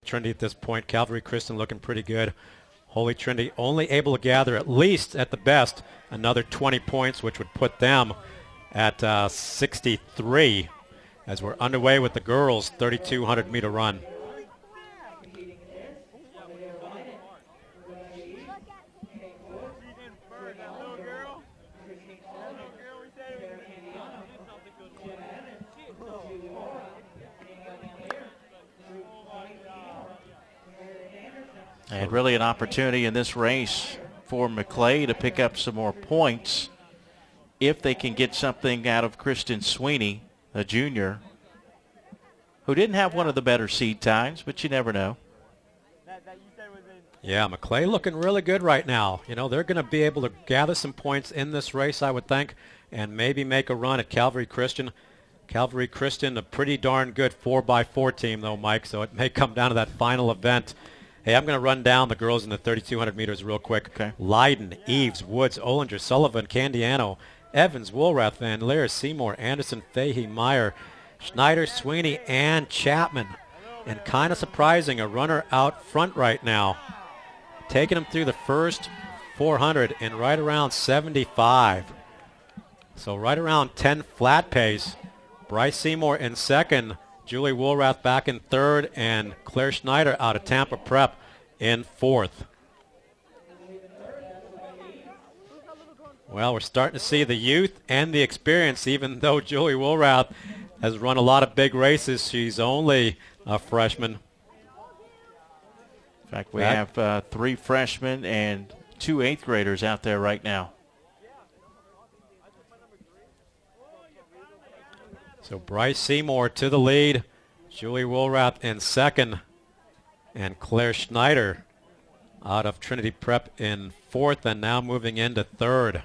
Trinity at this point. Calvary Christian looking pretty good. Holy Trinity only able to gather at least, at the best, another 20 points, which would put them at 63 as we're underway with the girls' 3,200-meter run. And really an opportunity in this race for McClay to pick up some more points if they can get something out of Kristen Sweeney, a junior, who didn't have one of the better seed times, but you never know. Yeah, McClay looking really good right now. You know, they're going to be able to gather some points in this race, I would think, and maybe make a run at Calvary Christian. Calvary Christian, a pretty darn good 4x4 team, though, Mike, so it may come down to that final event. Hey, I'm going to run down the girls in the 3,200 meters real quick. Okay. Leiden, Eves, Woods, Ollinger, Sullivan, Candiano, Evans, Wollrath, Van Leer, Seymour, Anderson, Fahey, Meyer, Schneider, Sweeney, and Chapman. And kind of surprising, a runner out front right now. Taking them through the first 400 in right around 75. So right around 10 flat pace. Bryce Seymour in second. Julie Wollrath back in third, and Claire Schneider out of Tampa Prep in fourth. Well, we're starting to see the youth and the experience, even though Julie Wollrath has run a lot of big races. She's only a freshman. In fact, we have 3 freshmen and 2 eighth graders out there right now. So Bryce Seymour to the lead, Julie Wollrath in second, and Claire Schneider out of Trinity Prep in fourth, and now moving into third.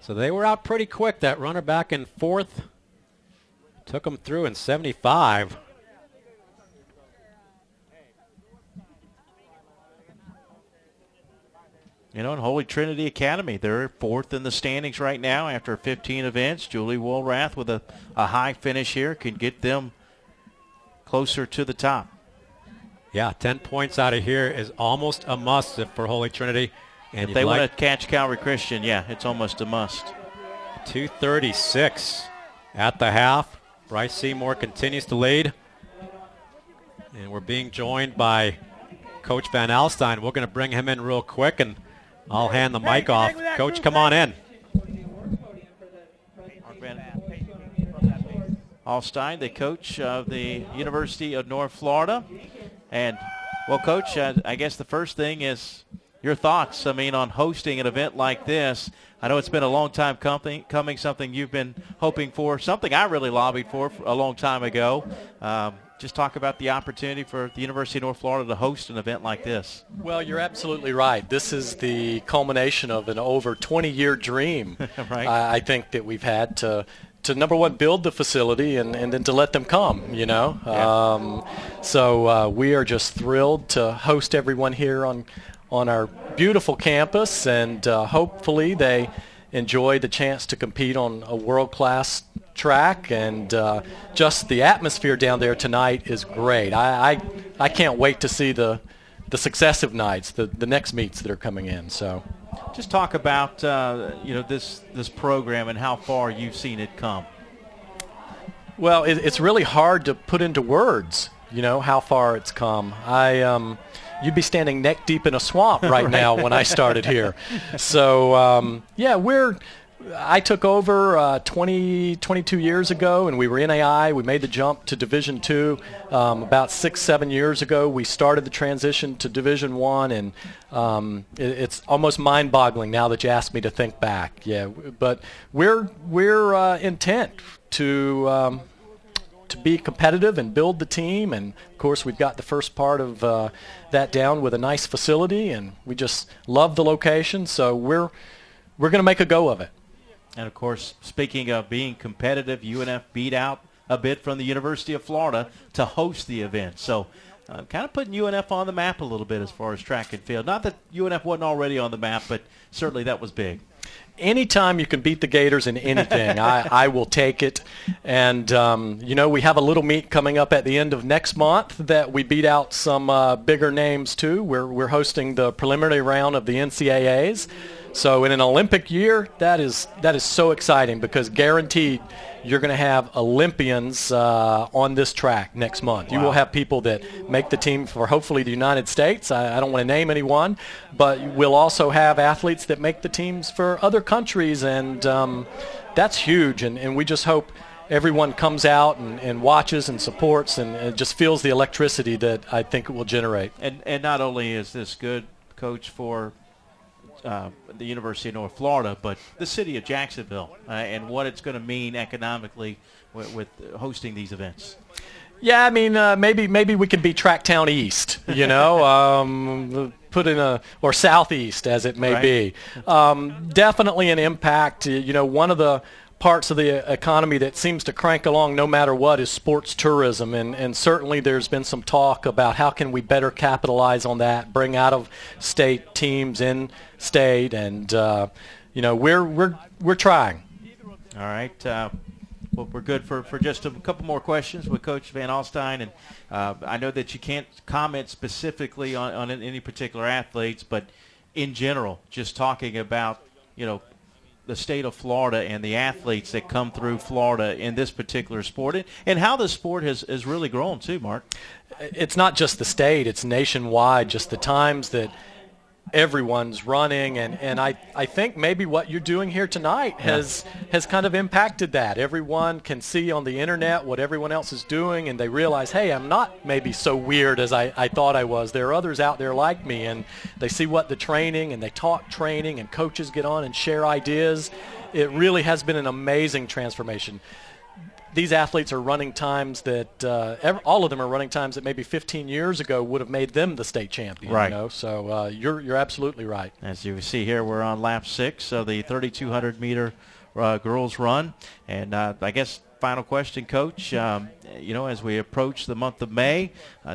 So they were out pretty quick. That runner back in fourth took them through in 75. You know, in Holy Trinity Academy, they're fourth in the standings right now after 15 events. Julie Wollrath with a high finish here can get them closer to the top. Yeah, 10 points out of here is almost a must for Holy Trinity. And if they want to catch Calvary Christian, yeah, it's almost a must. 2:36 at the half. Bryce Seymour continues to lead. And we're being joined by Coach Van Alstyne. We're going to bring him in real quick, and I'll hand the mic off. Coach, come on in. Alstyne, the coach of the University of North Florida. And, well, Coach, I guess the first thing is your thoughts, on hosting an event like this. I know it's been a long time coming, something you've been hoping for, something I really lobbied for a long time ago. Just talk about the opportunity for the University of North Florida to host an event like this. Well, you're absolutely right. This is the culmination of an over 20-year dream, right. I think, that we've had to number one, build the facility and then to let them come, Yeah. So we are just thrilled to host everyone here on our beautiful campus, and hopefully they enjoy the chance to compete on a world-class track, and just the atmosphere down there tonight is great. I can't wait to see the successive nights, the next meets that are coming in. So, just talk about this program and how far you've seen it come. Well, it's really hard to put into words, how far it's come. You'd be standing neck deep in a swamp right now when I started here. So, I took over 22 years ago, and we were NAI. We made the jump to Division II about 6-7 years ago. We started the transition to Division I, and it's almost mind-boggling now that you ask me to think back. Yeah, but we're intent to be competitive and build the team, and of course we've got the first part of that down with a nice facility, and we just love the location. So we're going to make a go of it. And, of course, speaking of being competitive, UNF beat out a bit from the University of Florida to host the event. So kind of putting UNF on the map a little bit as far as track and field. Not that UNF wasn't already on the map, but certainly that was big. anytime you can beat the Gators in anything, I will take it. And, we have a little meet coming up at the end of next month that we beat out some bigger names too. We're hosting the preliminary round of the NCAAs. So in an Olympic year, that is so exciting because guaranteed you're going to have Olympians on this track next month. Wow. You will have people that make the team for hopefully the United States. I don't want to name anyone, but we'll also have athletes that make the teams for other countries, and that's huge. And we just hope everyone comes out and watches and supports and just feels the electricity that I think it will generate. And not only is this good, Coach, for the University of North Florida, but the city of Jacksonville and what it's going to mean economically with hosting these events. Yeah, I mean, maybe we could be Tracktown East, put in or Southeast as it may be. Definitely an impact. One of the parts of the economy that seems to crank along no matter what is sports tourism, and certainly there's been some talk about how can we better capitalize on that, bring out of state teams in state, and we're trying. All right. Well, we're good for just a couple more questions with Coach Van Alstyne, and I know that you can't comment specifically on any particular athletes, but in general, just talking about the state of Florida and the athletes that come through Florida in this particular sport, and how the sport has really grown too, Mark. It's not just the state, it's nationwide, just the times that everyone's running, and I think maybe what you're doing here tonight has kind of impacted that. Everyone can see on the internet what everyone else is doing, and they realize, hey, I'm not maybe so weird as I thought I was. There are others out there like me, and they see what the training, and they talk training, and coaches get on and share ideas. It really has been an amazing transformation. These athletes are running times that all of them are running times that maybe 15 years ago would have made them the state champion. Right. So you're absolutely right. As you see here, we're on lap 6 of the 3,200 meter girls run, and I guess final question, Coach. As we approach the month of May,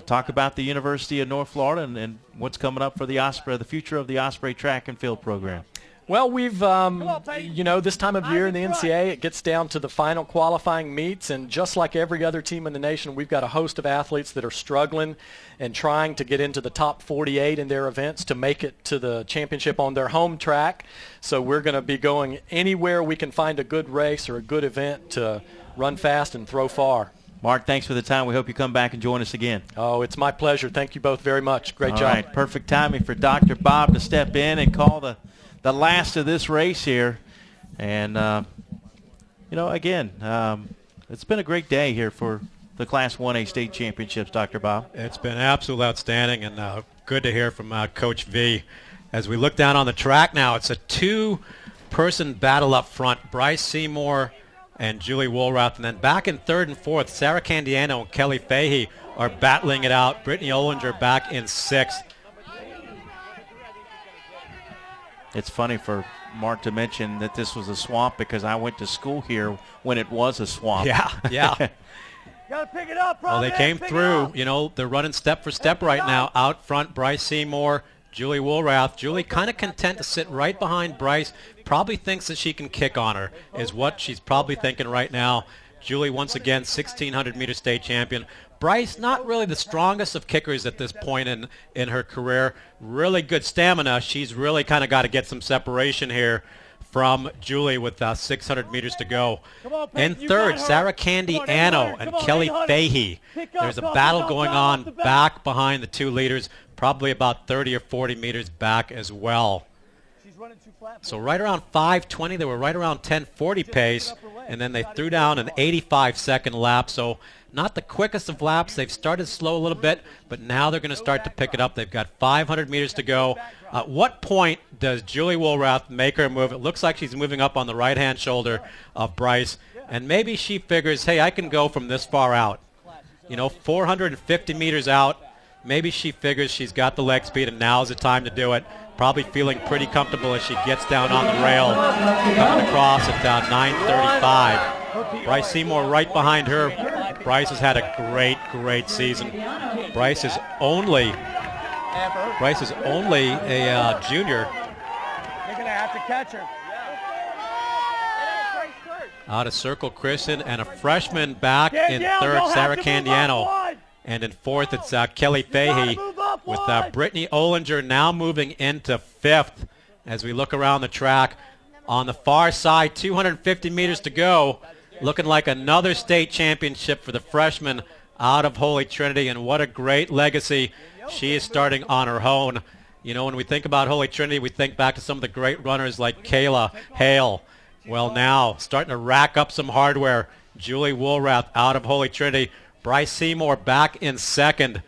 talk about the University of North Florida and what's coming up for the Osprey, the future of the Osprey track and field program. Well, we've, this time of year in the NCAA, it gets down to the final qualifying meets, and just like every other team in the nation, we've got a host of athletes that are struggling and trying to get into the top 48 in their events to make it to the championship on their home track. So we're going to be going anywhere we can find a good race or a good event to run fast and throw far. Mark, thanks for the time. We hope you come back and join us again. Oh, it's my pleasure. Thank you both very much. Great job. All right, perfect timing for Dr. Bob to step in and call the last of this race here. And, again, it's been a great day here for the Class 1A state championships, Dr. Bob. It's been absolutely outstanding, and good to hear from Coach V. As we look down on the track now, it's a two-person battle up front. Bryce Seymour and Julie Wollrath. And then back in third and fourth, Sarah Candiano and Kelly Fahey are battling it out. Brittany Ollinger back in sixth. It's funny for Mark to mention that this was a swamp because I went to school here when it was a swamp. Yeah. Gotta pick it up, well, they came through. They're running step for step right now. Out front, Bryce Seymour, Julie Wollrath. Julie kind of content to sit right behind Bryce. Probably thinks that she can kick on her, is what she's probably thinking right now. Julie, once again, 1,600-meter state champion. Bryce, not really the strongest of kickers at this point in her career. Really good stamina. She's really kind of got to get some separation here from Julie with 600 meters to go. In third, Sarah Candiano and Kelly Fahey. There's a battle going on back behind the two leaders, probably about 30 or 40 meters back as well. So right around 5:20, they were right around 10:40 pace, and then they threw down an 85-second lap. So not the quickest of laps. They've started slow a little bit, but now they're going to start to pick it up. They've got 500 meters to go. At what point does Julie Wollrath make her move? It looks like she's moving up on the right-hand shoulder of Bryce, and maybe she figures, hey, I can go from this far out. 450 meters out. Maybe she figures she's got the leg speed, and now's the time to do it. Probably feeling pretty comfortable as she gets down on the rail, coming across at 9:35. Bryce Seymour right behind her. Bryce has had a great season. Bryce is only a junior. You're gonna have to catch her. out of Circle Christian, and a freshman back in Candiano, third, you'll Sarah have to move up Candiano. one. And in fourth, it's Kelly Fahey, move up with one. Brittany Olinger now moving into fifth as we look around the track. On the far side, 250 meters to go, looking like another state championship for the freshman out of Holy Trinity, and what a great legacy she is starting on her own. You know, when we think about Holy Trinity, we think back to some of the great runners like Kayla Hale. Well, now starting to rack up some hardware. Julie Wollrath out of Holy Trinity. Bryce Seymour back in second.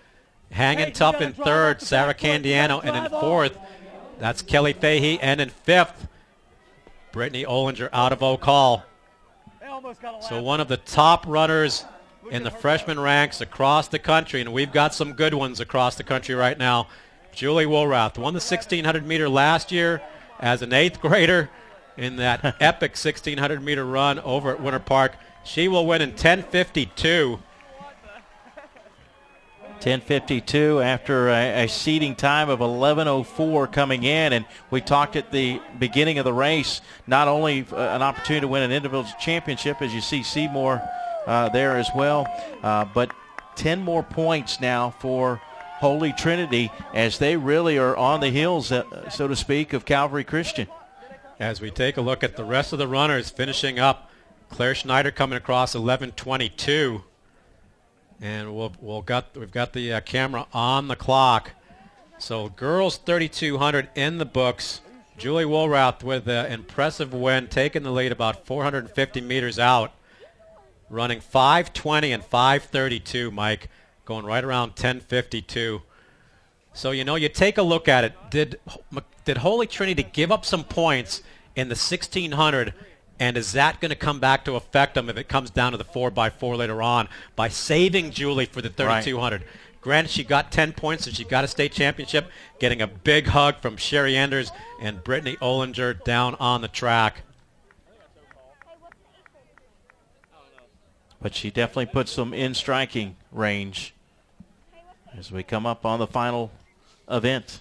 Hanging tough in third, Sarah Candiano. And in fourth, that's Kelly Fahey. And in fifth, Brittany Olinger out of Oak Hall. So one of the top runners in the freshman ranks across the country, and we've got some good ones across the country right now. Julie Wollrath won the 1,600 meter last year as an 8th grader in that epic 1,600 meter run over at Winter Park. She will win in 10:52. 10:52 after a seeding time of 11:04 coming in, and we talked at the beginning of the race, not only an opportunity to win an individual championship, as you see Seymour there as well, but 10 more points now for Holy Trinity as they really are on the heels, so to speak, of Calvary Christian. As we take a look at the rest of the runners finishing up, Claire Schneider coming across 11:22. And we've got the camera on the clock. So girls 3,200 in the books. Julie Wollrath with an impressive win, taking the lead about 450 meters out, running 5:20 and 5:32, Mike, going right around 10:52. So, you know, you take a look at it. Did Holy Trinity give up some points in the 1,600? And is that going to come back to affect them if it comes down to the 4x4 later on by saving Julie for the 3,200? Right. Granted, she got 10 points and she got a state championship, getting a big hug from Sherry Enders and Brittany Olinger down on the track. But she definitely puts them in striking range as we come up on the final event.